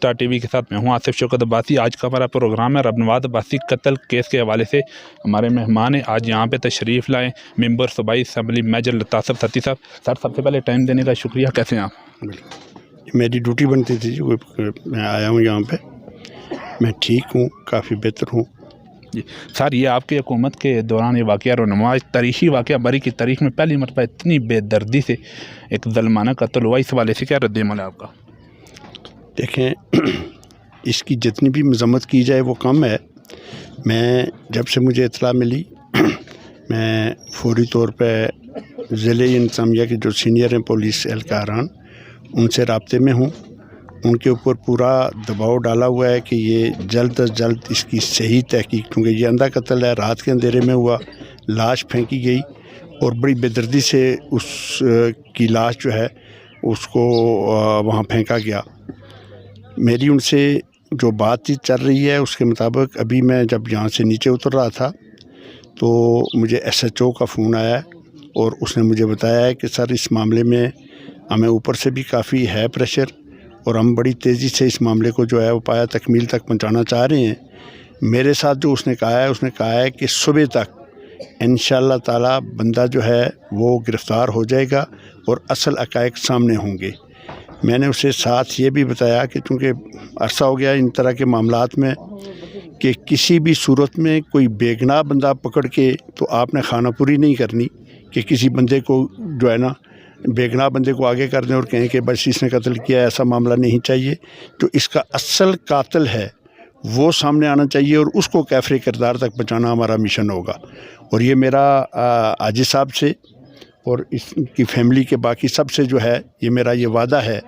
Star T V کے ساتھ میں ہوں آصف شوکت عباسی۔ آج کا ہمارا پروگرام ہے رب نواز عباسی قتل کیس کے حوالے سے۔ ہمارے مہمان ہیں آج یہاں پہ تشریف لائے ممبر صوبائی اسمبلی میجر لطاف ستی صاحب۔ سر سب سے پہلے ٹائم دینے کا شکریہ، کیسے ہیں آپ؟ میری ڈیوٹی بنتی تھی، میں آیا ہوں یہاں پہ، میں ٹھیک ہوں، کافی بہتر ہوں جی سر، یہ آپ کی حکومت کے دوران یہ واقعہ رونما تاریخی واقعہ بری کی تاریخ میں پہلی مرتبہ اتنی بے دردی سے ایک ظلمانہ قتل ہوا، اس حوالے سے کیا رد عمل ہے آپ کا؟ دیکھیں اس کی جتنی بھی مذمت کی جائے وہ کم ہے۔ میں جب سے مجھے اطلاع ملی میں فوری طور پہ ضلع انتظامیہ کے جو سینئر ہیں پولیس اہلکاران ان سے رابطے میں ہوں، ان کے اوپر پورا دباؤ ڈالا ہوا ہے کہ یہ جلد از جلد اس کی صحیح تحقیق، کیونکہ یہ اندھا قتل ہے، رات کے اندھیرے میں ہوا، لاش پھینکی گئی اور بڑی بے دردی سے اس کی لاش جو ہے اس کو وہاں پھینکا گیا۔ میری ان سے جو بات چیت چل رہی ہے اس کے مطابق ابھی میں جب یہاں سے نیچے اتر رہا تھا تو مجھے ایس ایچ او کا فون آیا اور اس نے مجھے بتایا ہے کہ سر اس معاملے میں ہمیں اوپر سے بھی کافی ہے پریشر اور ہم بڑی تیزی سے اس معاملے کو جو ہے وہ پایا تکمیل تک پہنچانا چاہ رہے ہیں۔ میرے ساتھ جو اس نے کہا ہے کہ صبح تک انشاءاللہ تعالی بندہ جو ہے وہ گرفتار ہو جائے گا اور اصل حقائق سامنے ہوں گے۔ میں نے اسے ساتھ یہ بھی بتایا کہ چونکہ عرصہ ہو گیا ان طرح کے معاملات میں کہ کسی بھی صورت میں کوئی بے گناہ بندہ پکڑ کے تو آپ نے خانہ پوری نہیں کرنی کہ کسی بندے کو جو ہے نا بے گناہ بندے کو آگے کر دیں اور کہیں کہ بس اس نے قتل کیا، ایسا معاملہ نہیں چاہیے۔ جو اس کا اصل قاتل ہے وہ سامنے آنا چاہیے اور اس کو کیفر کردار تک پہنچانا ہمارا مشن ہوگا۔ اور یہ میرا عاجز صاحب سے اور اس کی فیملی کے باقی سب سے جو ہے یہ میرا یہ وعدہ ہے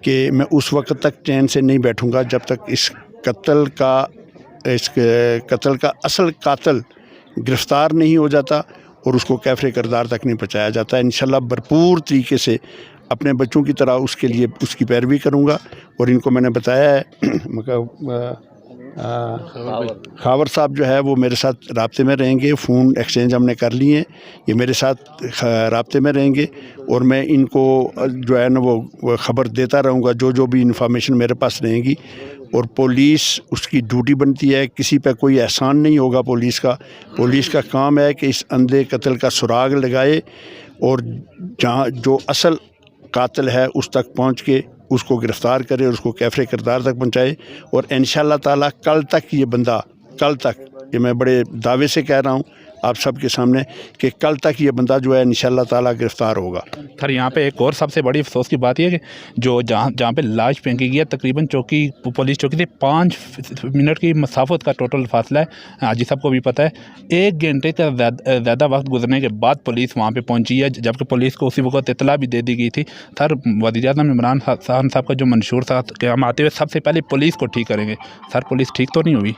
کہ میں اس وقت تک چین سے نہیں بیٹھوں گا جب تک اس قتل کا اصل قاتل گرفتار نہیں ہو جاتا اور اس کو کیفر کردار تک نہیں پہنچایا جاتا۔ انشاءاللہ بھرپور طریقے سے اپنے بچوں کی طرح اس کے لیے اس کی پیروی کروں گا۔ اور ان کو میں نے بتایا ہے خاور صاحب جو ہے وہ میرے ساتھ رابطے میں رہیں گے، فون ایکسچینج ہم نے کر لیے ہیں، یہ میرے ساتھ رابطے میں رہیں گے اور میں ان کو جو ہے نا وہ خبر دیتا رہوں گا جو بھی انفارمیشن میرے پاس رہیں گی۔ اور پولیس اس کی ڈیوٹی بنتی ہے، کسی پہ کوئی احسان نہیں ہوگا پولیس کا کام ہے کہ اس اندھے قتل کا سراغ لگائے اور جہاں جو اصل قاتل ہے اس تک پہنچ کے اس کو گرفتار کرے اور اس کو کیفر کردار تک پہنچائے۔ اور انشاءاللہ تعالیٰ کل تک یہ میں بڑے دعوے سے کہہ رہا ہوں آپ سب کے سامنے کہ کل تک یہ بندہ جو ہے انشاءاللہ تعالیٰ گرفتار ہوگا۔ سر یہاں پہ ایک اور سب سے بڑی افسوس کی بات یہ ہے کہ جو جہاں پہ لاش پھینکی گئی ہے تقریباً پولیس چوکی سے 5 منٹ کی مسافت کا ٹوٹل فاصلہ ہے، حاجی صاحب کو بھی پتہ ہے۔ 1 گھنٹے کا زیادہ وقت گزرنے کے بعد پولیس وہاں پہ پہنچی ہے، جبکہ پولیس کو اسی وقت اطلاع بھی دے دی گئی تھی۔ سر وزیر اعظم عمران خان صاحب کا جو منشور تھا کہ ہم آتے ہوئے سب سے پہلے پولیس کو ٹھیک کریں گے، سر پولیس ٹھیک تو نہیں ہوئی؟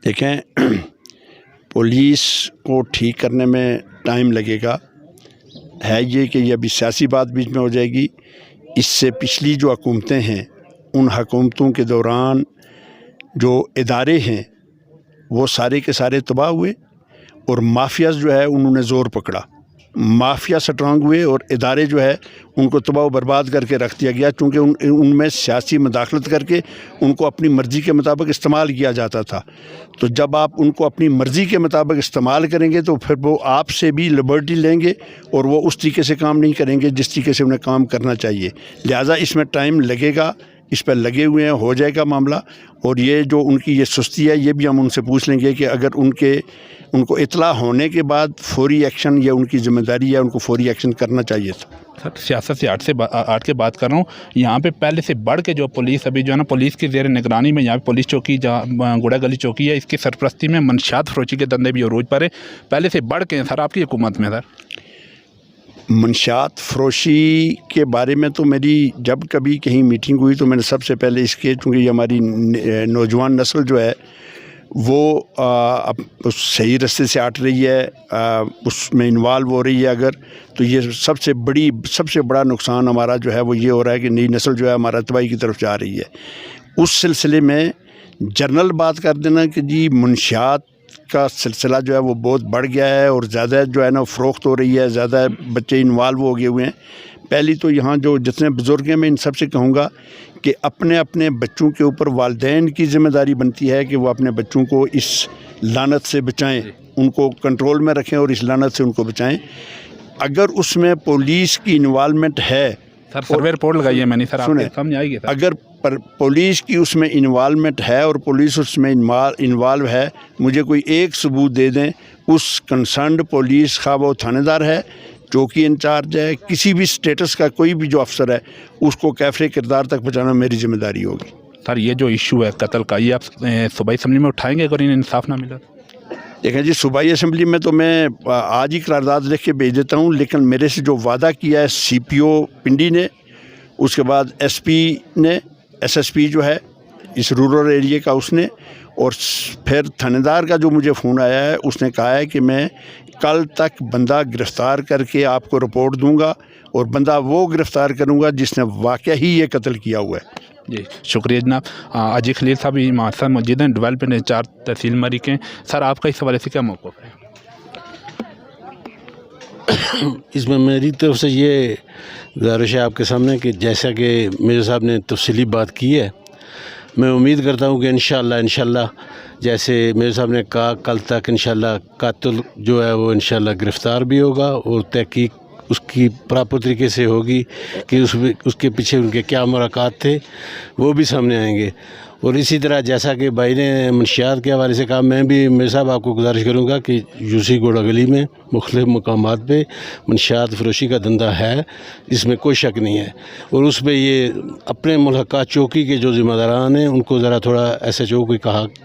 دیکھیں پولیس کو ٹھیک کرنے میں ٹائم لگے گا، ہے یہ کہ یہ ابھی سیاسی بات بیچ میں ہو جائے گی۔ اس سے پچھلی جو حکومتیں ہیں ان حکومتوں کے دوران جو ادارے ہیں وہ سارے کے سارے تباہ ہوئے اور مافیاز جو ہے انہوں نے زور پکڑا، مافیا سٹرانگ ہوئے اور ادارے جو ہے ان کو تباہ و برباد کر کے رکھ دیا گیا، چونکہ ان میں سیاسی مداخلت کر کے ان کو اپنی مرضی کے مطابق استعمال کیا جاتا تھا۔ تو جب آپ ان کو اپنی مرضی کے مطابق استعمال کریں گے تو پھر وہ آپ سے بھی لبرٹی لیں گے اور وہ اس طریقے سے کام نہیں کریں گے جس طریقے سے انہیں کام کرنا چاہیے۔ لہٰذا اس میں ٹائم لگے گا، اس پہ لگے ہوئے ہیں، ہو جائے گا معاملہ۔ اور یہ جو ان کی یہ سستی ہے یہ بھی ہم ان سے پوچھ لیں گے کہ اگر ان کو اطلاع ہونے کے بعد فوری ایکشن، یہ ان کی ذمہ داری ہے، ان کو فوری ایکشن کرنا چاہیے تھا۔ سر سیاست سے آٹ کے بات کر رہا ہوں، یہاں پہ پہلے سے بڑھ کے جو پولیس ابھی جو ہے نا پولیس کی زیر نگرانی میں یہاں پہ پولیس چوکی جہاں گوڑا گلی چوکی ہے، اس کی سرپرستی میں منشیات فروشی کے دھندے بھی عروج پر ہے، پہلے سے بڑھ کے سر آپ کی حکومت میں۔ سر منشیات فروشی کے بارے میں تو میری جب کبھی کہیں میٹنگ ہوئی تو میں نے سب سے پہلے اس کے، چونکہ یہ ہماری نوجوان نسل جو ہے وہ اب صحیح رستے سے ہٹ رہی ہے، اس میں انوالو ہو رہی ہے، اگر تو یہ سب سے بڑا نقصان ہمارا جو ہے وہ یہ ہو رہا ہے کہ نئی نسل جو ہے ہمارا تباہی کی طرف جا رہی ہے۔ اس سلسلے میں جنرل بات کر دینا کہ جی منشیات کا سلسلہ جو ہے وہ بہت بڑھ گیا ہے اور زیادہ جو ہے نا فروخت ہو رہی ہے، زیادہ بچے انوالو ہو گئے ہوئے ہیں، پہلی تو یہاں جو جتنے بزرگ ہیں میں ان سب سے کہوں گا کہ اپنے اپنے بچوں کے اوپر والدین کی ذمہ داری بنتی ہے کہ وہ اپنے بچوں کو اس لعنت سے بچائیں، ان کو کنٹرول میں رکھیں اور اس لعنت سے ان کو بچائیں۔ اگر اس میں پولیس کی انوالومنٹ ہے، سر سروے رپورٹ لگائی ہے میں نے سر، آپ کو سنیں، سمجھ آئے گی سر؟ اگر پولیس کی اس میں انوالومنٹ ہے اور پولیس اس میں انوالو ہے، مجھے کوئی ایک ثبوت دے دیں، اس کنسرنڈ پولیس خواہ وہ تھانے دار ہے، چوکی انچارج ہے، کسی بھی سٹیٹس کا کوئی بھی جو افسر ہے، اس کو کیفر کردار تک پہنچانا میری ذمہ داری ہوگی۔ سر یہ جو ایشو ہے قتل کا، یہ آپ صوبائی اسمبلی میں اٹھائیں گے اگر انہیں انصاف نہ ملا؟ دیکھیں جی، صوبائی اسمبلی میں تو میں آج ہی قرارداد لکھ کے بھیج دیتا ہوں، لیکن میرے سے جو وعدہ کیا ہے سی پی او پنڈی نے، اس کے بعد ایس پی نے، ایس ایس پی جو ہے اس رورل ایریے کا، اس نے، اور پھر تھانے دار کا جو مجھے فون آیا ہے، اس نے کہا ہے کہ میں کل تک بندہ گرفتار کر کے آپ کو رپورٹ دوں گا، اور بندہ وہ گرفتار کروں گا جس نے واقعہ ہی یہ قتل کیا ہوا ہے۔ جی شکریہ جناب۔ اجی خلیل صاحب ہمارے ساتھ موجود ہیں، ڈیولپمنٹ انچارج تحصیل مری کے۔ سر آپ کا اس حوالے سے کیا موقف ہے؟ اس میں میری طرف سے یہ گزارش ہے آپ کے سامنے کہ جیسا کہ میرے صاحب نے تفصیلی بات کی ہے، میں امید کرتا ہوں کہ انشاءاللہ جیسے میرے صاحب نے کہا کل تک انشاءاللہ قاتل جو ہے وہ انشاءاللہ گرفتار بھی ہوگا، اور تحقیق اس کی پراپر طریقے سے ہوگی کہ اس کے پیچھے ان کے کیا مراکات تھے، وہ بھی سامنے آئیں گے۔ اور اسی طرح جیسا کہ بھائی نے منشیات کے حوالے سے کہا، میں بھی میرے صاحب آپ کو گزارش کروں گا کہ یو سی گوڑا گلی میں مختلف مقامات پہ منشیات فروشی کا دھندہ ہے، اس میں کوئی شک نہیں ہے، اور اس پہ یہ اپنے ملحقہ چوکی کے جو ذمہ داران ہیں ان کو ذرا تھوڑا ایس ایچ او کو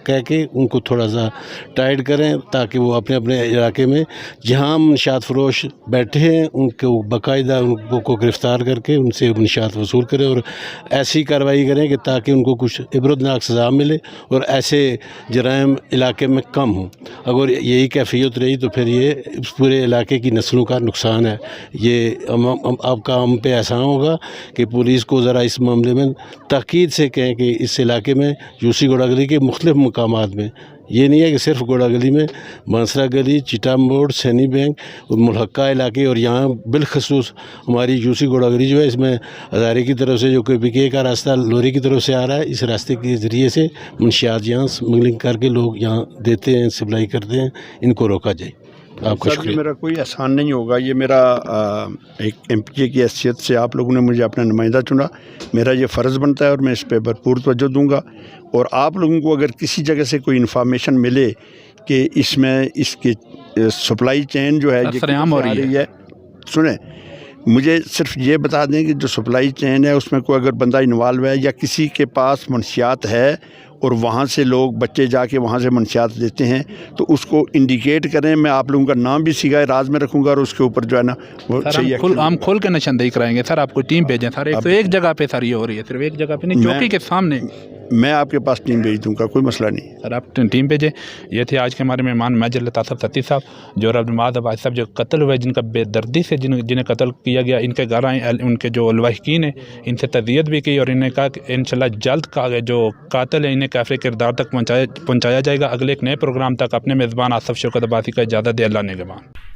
کہہ کے ان کو تھوڑا سا ٹائٹ کریں، تاکہ وہ اپنے اپنے علاقے میں جہاں منشیات فروش بیٹھے ہیں ان کو باقاعدہ ان کو گرفتار کر کے ان سے منشیات وصول کریں، اور ایسی کارروائی کریں کہ تاکہ ان کو کچھ عبرتناک سزا ملے اور ایسے جرائم علاقے میں کم ہوں۔ اگر یہی کیفیت رہی تو پھر یہ پورے علاقے کی نسلوں کا نقصان ہے۔ یہ آپ کا ہم پہ احسان ہوگا کہ پولیس کو ذرا اس معاملے میں تاکید سے کہیں کہ اس علاقے میں یو سی گوڑا گلی کے مختلف مقامات میں، یہ نہیں ہے کہ صرف گوڑا گلی میں، بانسرا گلی، چیٹا موڑ، سینی بینک اور ملحقہ علاقے، اور یہاں بالخصوص ہماری یو سی گوڑا گلی جو ہے، اس میں ہزارے کی طرف سے جو کہ پی کا راستہ لوری کی طرف سے آ رہا ہے، اس راستے کے ذریعے سے منشیات یہاں اسمگلنگ کر کے لوگ یہاں دیتے ہیں، سپلائی کرتے ہیں، ان کو روکا جائے۔ آپ کا سر شکریہ۔ یہ میرا کوئی احسان نہیں ہوگا، یہ میرا ایک ایم پی اے کی حیثیت سے آپ لوگوں نے مجھے اپنا نمائندہ چنا، میرا یہ فرض بنتا ہے اور میں اس پہ بھرپور توجہ دوں گا۔ اور آپ لوگوں کو اگر کسی جگہ سے کوئی انفارمیشن ملے کہ اس میں اس کی سپلائی چین جو ہے یہ سرعام ہو رہی ہے، سنیں، مجھے صرف یہ بتا دیں کہ جو سپلائی چین ہے اس میں کوئی اگر بندہ انوالو ہے یا کسی کے پاس منشیات ہے اور وہاں سے لوگ بچے جا کے وہاں سے منشیات دیتے ہیں تو اس کو انڈیکیٹ کریں، میں آپ لوگوں کا نام بھی سیگائے راز میں رکھوں گا، اور اس کے اوپر جو ہے نا وہ صحیح ہم کھول کے نشاندہی کرائیں گے۔ سر آپ کو ٹیم بھیجیں سر، ایک جگہ پہ سر یہ ہو رہی ہے، صرف ایک جگہ پہ نہیں، چوکی کے سامنے میں آپ کے پاس ٹیم بھیج دوں گا، کوئی مسئلہ نہیں سر، آپ ٹیم بھیجیں۔ یہ تھے آج کے ہمارے مہمان میجر لطاف ستی صاحب، جو رب نماز عباس صاحب جو قتل ہوئے، جن کا بے دردی سے جنہیں قتل کیا گیا، ان کے گھر آئیں، ان کے جو الواحقین ہیں ان سے تعزیت بھی کی، اور انہیں کہا کہ انشاءاللہ جلد کا جو قاتل ہیں انہیں کیفر کردار تک پہنچایا جائے گا۔ اگلے ایک نئے پروگرام تک اپنے میزبان آصف شوکت عباسی کا اجازت دے، اللہ نگہبان۔